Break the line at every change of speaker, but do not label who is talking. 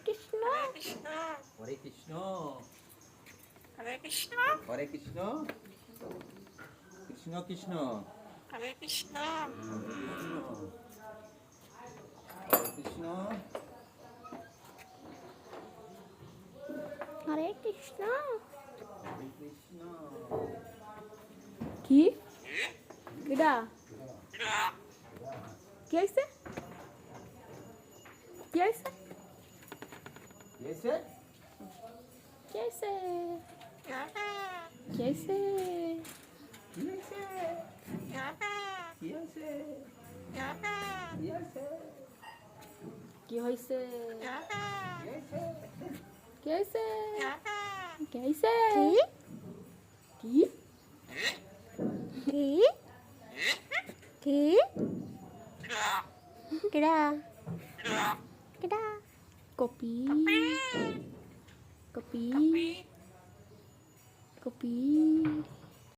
কৃষ্ণ
হরে কৃষ্ণ
হরে কৃষ্ণ
হরে কৃষ্ণ কৃষ্ণ কৃষ্ণ
হরে কৃষ্ণ
হরে কৃষ্ণ
হরে কৃষ্ণ
হরে কৃষ্ণ
কি কেডা কি হইছে কি হইছে
এসে
কি হইছে কি হইছে
কি হয়েছে কি হয়েছে কি হয়েছে
কি হইছে
কি হয়েছে
কি হইছে কি হইছে কি কি কি কেডা কেডা কপি কপি কপি